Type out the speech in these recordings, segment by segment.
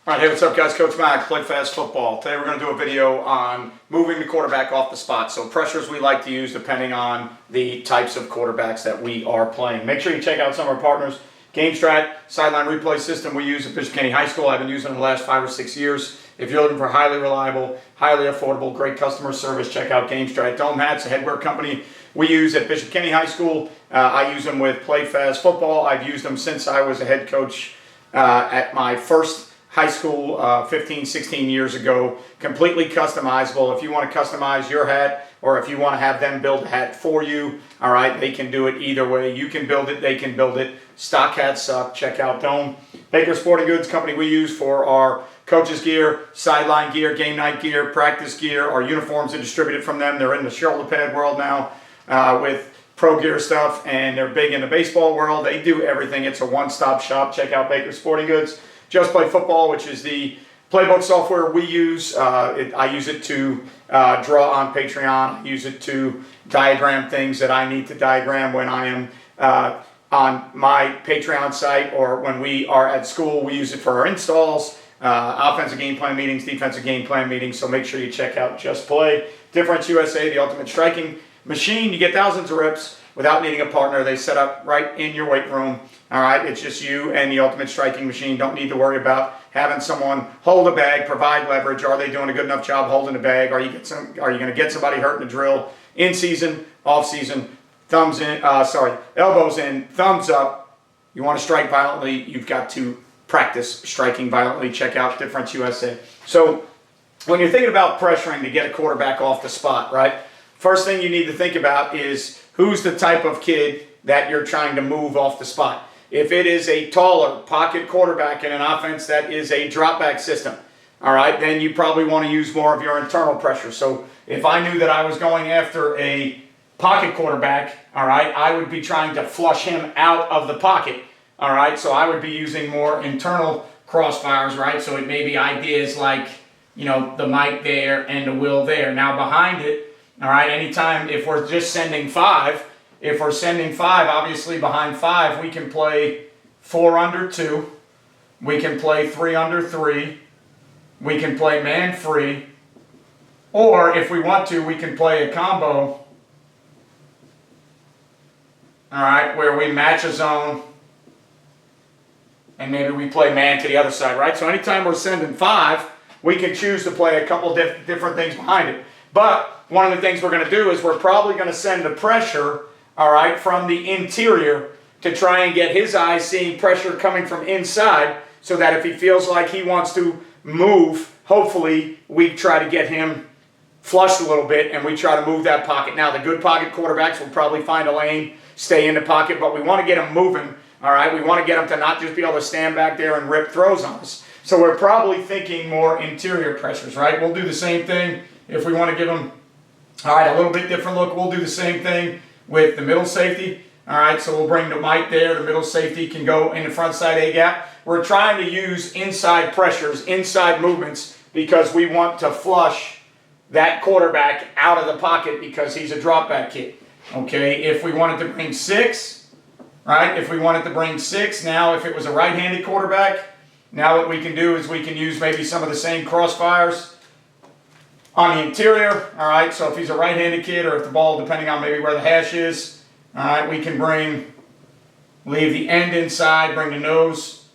All right, hey, what's up, guys? Coach Mac, Play Fast Football. Today we're going to do a video on moving the quarterback off the spot. So pressures we like to use depending on the types of quarterbacks that we are playing. Make sure you check out some of our partners. GameStrat, sideline replay system we use at Bishop Kenny High School. I've been using it the last 5 or 6 years. If you're looking for highly reliable, highly affordable, great customer service, check out GameStrat. Dome Hats, a headwear company we use at Bishop Kenny High School. I use them with Play Fast Football. I've used them since I was a head coach at my first high school 15, 16 years ago. Completely customizable. If you want to customize your hat or if you want to have them build a hat for you, all right, they can do it either way. You can build it, they can build it. Stock hats suck. Check out Dome. Baker Sporting Goods company we use for our coaches gear, sideline gear, game night gear, practice gear. Our uniforms are distributed from them. They're in the shoulder pad world now with pro gear stuff, and they're big in the baseball world. They do everything. It's a one-stop shop. Check out Baker Sporting Goods. JustPlayFB, which is the playbook software we use. I use it to draw on Patreon. I use it to diagram things that I need to diagram when I am on my Patreon site, or when we are at school. We use it for our installs, offensive game plan meetings, defensive game plan meetings. So make sure you check out Just Play. DifferenceUSA, the ultimate striking machine. You get thousands of reps without needing a partner. They set up right in your weight room. All right, it's just you and the ultimate striking machine. Don't need to worry about having someone hold a bag, provide leverage. Are they doing a good enough job holding the bag? Are you going to get somebody hurt in a drill? In season, off season, elbows in, thumbs up. You want to strike violently, you've got to practice striking violently. Check out DifferenceUSA. So when you're thinking about pressuring to get a quarterback off the spot, right? First thing you need to think about is who's the type of kid that you're trying to move off the spot. If it is a taller pocket quarterback in an offense that is a drop back system, all right, then you probably want to use more of your internal pressure. So if I knew that I was going after a pocket quarterback, all right, I would be trying to flush him out of the pocket, all right? So I would be using more internal crossfires, right? So it may be ideas like, you know, the Mike there and the Will there. Now behind it, all right, anytime if we're just sending five, obviously behind 5, we can play 4 under 2. We can play 3 under 3. We can play man free. Or if we want to, we can play a combo, all right, where we match a zone and maybe we play man to the other side, right? So anytime we're sending 5, we can choose to play a couple different things behind it. But one of the things we're going to do is we're probably going to send the pressure, all right, from the interior to try and get his eyes seeing pressure coming from inside, so that if he feels like he wants to move, hopefully we try to get him flushed a little bit and we try to move that pocket. Now, the good pocket quarterbacks will probably find a lane, stay in the pocket, but we want to get him moving, all right? We want to get him to not just be able to stand back there and rip throws on us. So we're probably thinking more interior pressures, right? We'll do the same thing if we want to give him, all right, a little bit different look. We'll do the same thing with the middle safety. All right, so we'll bring the Mike there. The middle safety can go in the front side A-gap. We're trying to use inside pressures, inside movements, because we want to flush that quarterback out of the pocket because he's a drop back kid. Okay, if we wanted to bring 6, right? If we wanted to bring 6, now if it was a right-handed quarterback, now what we can do is we can use maybe some of the same crossfires on the interior, all right? So if he's a right-handed kid, or if the ball, depending on maybe where the hash is, all right, we can leave the end inside, bring the nose,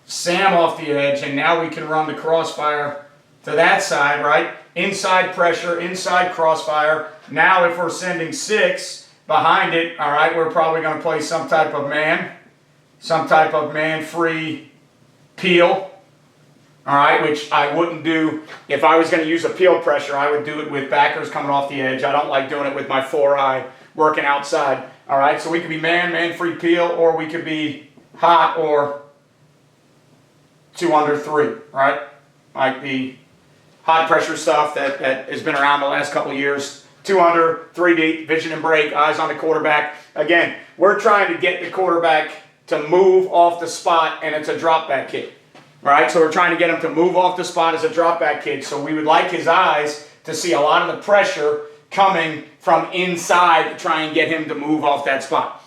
Sam off the edge, and now we can run the crossfire to that side, right? Inside pressure, inside crossfire. Now if we're sending 6 behind it, all right, we're probably going to play some type of man-free peel. All right, which I wouldn't do if I was going to use a peel pressure. I would do it with backers coming off the edge. I don't like doing it with my 4-eye working outside. All right, so we could be man-free peel, or we could be hot or 2 under 3, right? Like the hot pressure stuff that has been around the last couple of years. 2 under, 3 deep, vision and break, eyes on the quarterback. Again, we're trying to get the quarterback to move off the spot, and it's a drop back kick. Right, so we're trying to get him to move off the spot as a drop back kid. So we would like his eyes to see a lot of the pressure coming from inside to try and get him to move off that spot.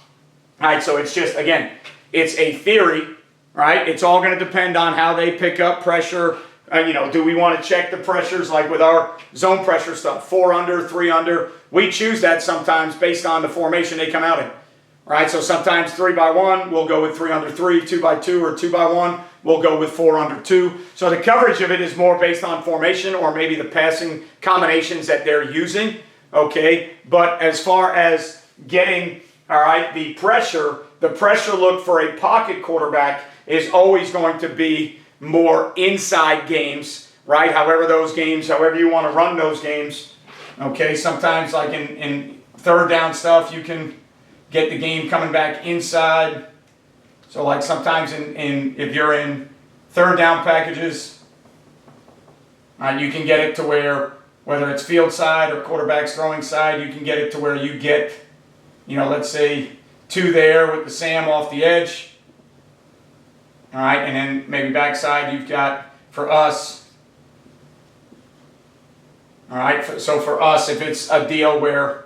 All right, so it's just, again, it's a theory, right? It's all going to depend on how they pick up pressure. Do we want to check the pressures like with our zone pressure stuff, 4 under, 3 under? We choose that sometimes based on the formation they come out in, right? So sometimes 3 by 1, we'll go with 3 under 3, 2 by 2, or 2 by 1, we'll go with 4 under 2. So the coverage of it is more based on formation or maybe the passing combinations that they're using, okay? But as far as getting, all right, the pressure look for a pocket quarterback is always going to be more inside games, right? However you want to run those games, okay? Sometimes like in third down stuff, you can get the game coming back inside. So like sometimes if you're in third down packages, you can get it to where, whether it's field side or quarterback's throwing side, you can get it to where you get, let's say 2 there with the Sam off the edge. All right, and then maybe backside you've got, for us, all right, so for us, if it's a deal where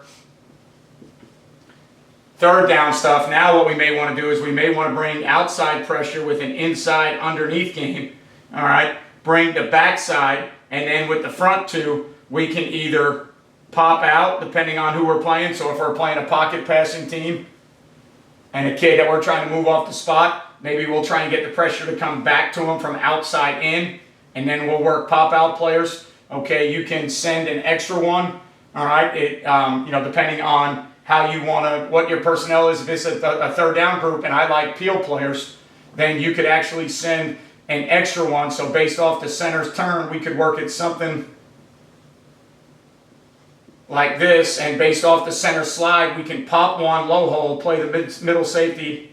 third down stuff, now what we may want to do is we may want to bring outside pressure with an inside underneath game, all right, bring the backside, and then with the front 2, we can either pop out depending on who we're playing. So if we're playing a pocket passing team and a kid that we're trying to move off the spot, maybe we'll try and get the pressure to come back to him from outside in, and then we'll work pop-out players. Okay, you can send an extra one, all right? Depending on how you want to, what your personnel is. If it's a third down group and I like peel players, then you could actually send an extra one. So based off the center's turn, we could work at something like this, and based off the center slide, we can pop one low hole, play the middle safety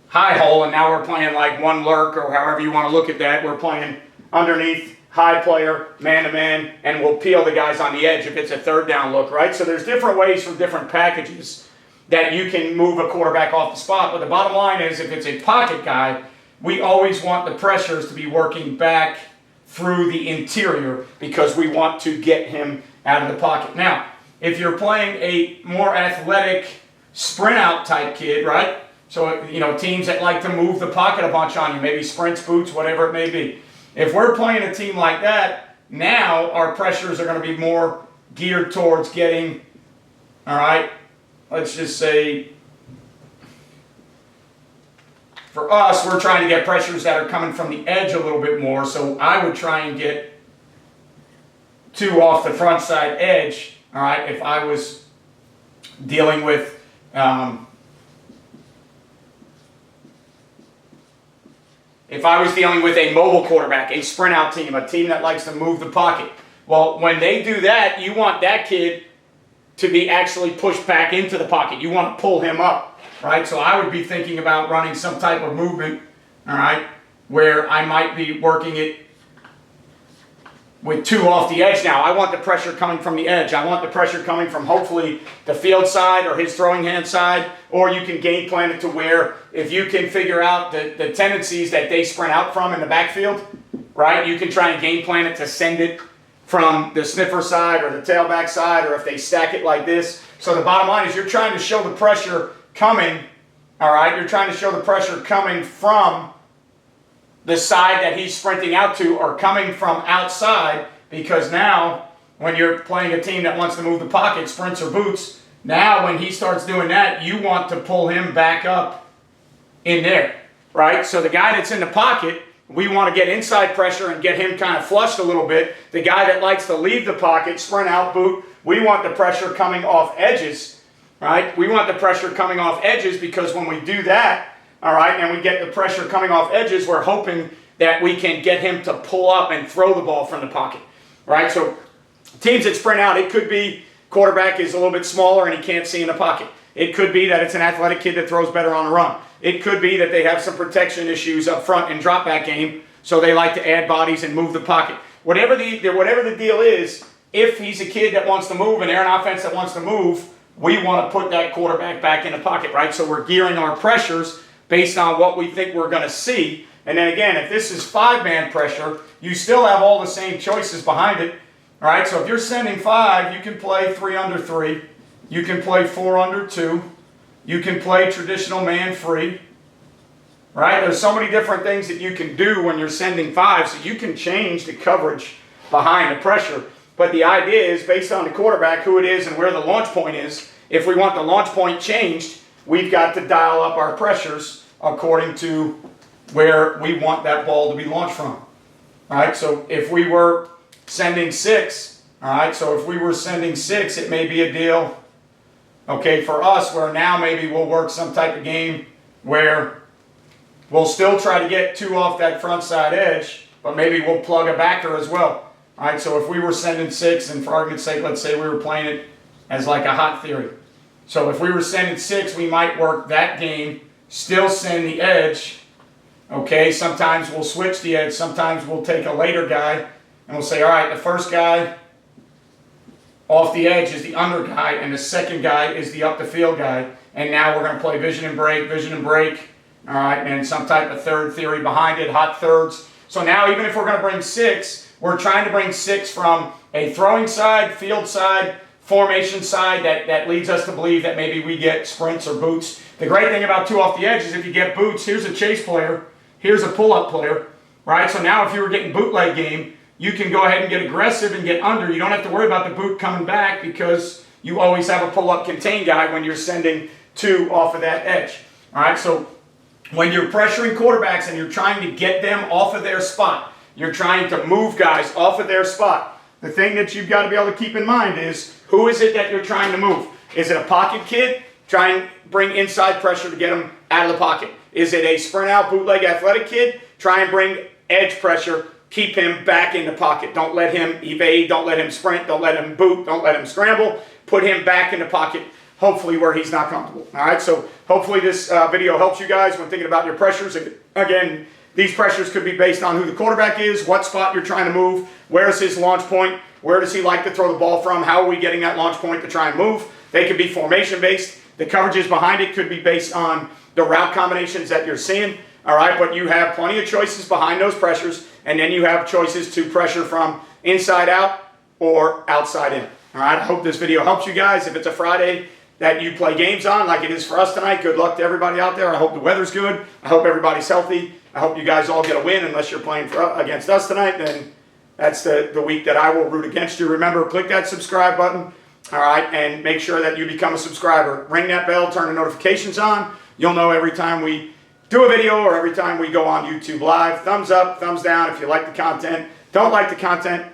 high hole, and now we're playing like one lurk, or however you want to look at that. We're playing underneath, high player, man-to-man, and we'll peel the guys on the edge if it's a third down look, right? So there's different ways from different packages that you can move a quarterback off the spot. But the bottom line is, if it's a pocket guy, we always want the pressures to be working back through the interior because we want to get him out of the pocket. Now, if you're playing a more athletic sprint-out type kid, right? So, teams that like to move the pocket a bunch on you, maybe sprints, boots, whatever it may be. If we're playing a team like that, now our pressures are going to be more geared towards getting, all right, let's just say, for us, we're trying to get pressures that are coming from the edge a little bit more. So I would try and get 2 off the front side edge, all right, if I was dealing with a mobile quarterback, a sprint out team, a team that likes to move the pocket. Well, when they do that, you want that kid to be actually pushed back into the pocket. You want to pull him up, right? So I would be thinking about running some type of movement, all right, where I might be working it with 2 off the edge now. I want the pressure coming from the edge. I want the pressure coming from hopefully the field side or his throwing hand side, or you can game plan it to where if you can figure out the tendencies that they sprint out from in the backfield, right, you can try and game plan it to send it from the sniffer side or the tailback side, or if they stack it like this. So the bottom line is you're trying to show the pressure coming, all right, you're trying to show the pressure coming from the side that he's sprinting out to, or coming from outside, because now when you're playing a team that wants to move the pocket, sprints or boots, now when he starts doing that, you want to pull him back up in there, right? So the guy that's in the pocket, we want to get inside pressure and get him kind of flushed a little bit. The guy that likes to leave the pocket, sprint out, boot, we want the pressure coming off edges, right? We want the pressure coming off edges because when we do that, all right, and we get the pressure coming off edges, we're hoping that we can get him to pull up and throw the ball from the pocket, right? So teams that sprint out, it could be quarterback is a little bit smaller and he can't see in the pocket. It could be that it's an athletic kid that throws better on the run. It could be that they have some protection issues up front in drop back game, so they like to add bodies and move the pocket. Whatever the deal is, if he's a kid that wants to move and they're an offense that wants to move, we want to put that quarterback back in the pocket, right? So we're gearing our pressures based on what we think we're going to see. And then again, if this is 5-man pressure, you still have all the same choices behind it. All right, so if you're sending 5, you can play 3 under 3. You can play 4 under 2. You can play traditional man free. right? There's so many different things that you can do when you're sending 5, so you can change the coverage behind the pressure. But the idea is, based on the quarterback, who it is and where the launch point is, if we want the launch point changed, we've got to dial up our pressures according to where we want that ball to be launched from. All right, so if we were sending 6, all right, so if we were sending 6, it may be a deal, okay, for us, where now maybe we'll work some type of game where we'll still try to get 2 off that front side edge, but maybe we'll plug a backer as well. All right, so if we were sending 6, and for argument's sake, let's say we were playing it as like a hot theory. So if we were sending 6, we might work that game, still send the edge. Okay, sometimes we'll switch the edge. Sometimes we'll take a later guy, and we'll say, all right, the first guy off the edge is the under guy, and the second guy is the up the field guy. And now we're going to play vision and break, all right, and some type of third theory behind it, hot thirds. So now even if we're going to bring 6, we're trying to bring 6 from a throwing side, field side, formation side that leads us to believe that maybe we get sprints or boots. The great thing about 2 off the edge is if you get boots, here's a chase player, here's a pull-up player, right? So now if you were getting bootleg game, you can go ahead and get aggressive and get under. You don't have to worry about the boot coming back because you always have a pull-up contain guy when you're sending 2 off of that edge. All right, so when you're pressuring quarterbacks and you're trying to get them off of their spot, you're trying to move guys off of their spot, the thing that you've got to be able to keep in mind is, who is it that you're trying to move? Is it a pocket kid? Try and bring inside pressure to get him out of the pocket. Is it a sprint out bootleg athletic kid? Try and bring edge pressure, keep him back in the pocket. Don't let him evade, don't let him sprint, don't let him boot, don't let him scramble. Put him back in the pocket, hopefully where he's not comfortable. All right, so hopefully this video helps you guys when thinking about your pressures. Again, these pressures could be based on who the quarterback is, what spot you're trying to move, where's his launch point, where does he like to throw the ball from, how are we getting that launch point to try and move. They could be formation-based. The coverages behind it could be based on the route combinations that you're seeing. All right, but you have plenty of choices behind those pressures, and then you have choices to pressure from inside out or outside in. All right, I hope this video helps you guys. If it's a Friday that you play games on, like it is for us tonight, good luck to everybody out there. I hope the weather's good. I hope everybody's healthy. I hope you guys all get a win. Unless you're playing against us tonight, then that's the week that I will root against you. Remember, click that subscribe button, all right, and make sure that you become a subscriber. Ring that bell, turn the notifications on. You'll know every time we do a video or every time we go on YouTube Live. Thumbs up, thumbs down if you like the content. Don't like the content,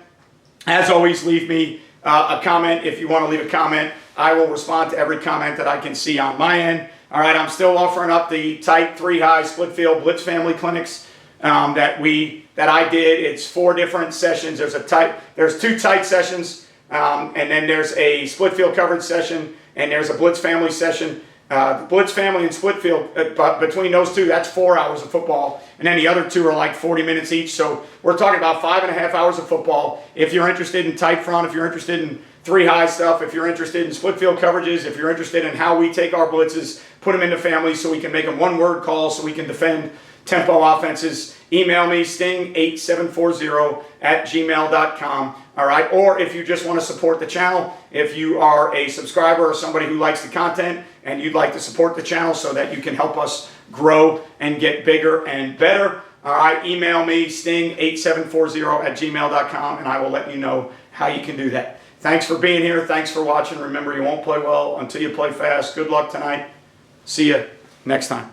as always, leave me a comment. If you want to leave a comment, I will respond to every comment that I can see on my end. All right, I'm still offering up the Type 3 High Split Field Blitz Family Clinics that I did. It's 4 different sessions. There's 2 tight sessions, and then there's a split field coverage session, and there's a Blitz Family session. The Blitz Family and split field, but between those 2, that's 4 hours of football, and then the other 2 are like 40 minutes each. So we're talking about 5.5 hours of football. If you're interested in tight front, if you're interested in 3 high stuff, if you're interested in split field coverages, if you're interested in how we take our blitzes, put them into families so we can make them one-word calls so we can defend tempo offenses, email me, sting8740@gmail.com. All right, or if you just want to support the channel, if you are a subscriber or somebody who likes the content and you'd like to support the channel so that you can help us grow and get bigger and better, all right, email me, sting8740@gmail.com, and I will let you know how you can do that. Thanks for being here. Thanks for watching. Remember, you won't play well until you play fast. Good luck tonight. See you next time.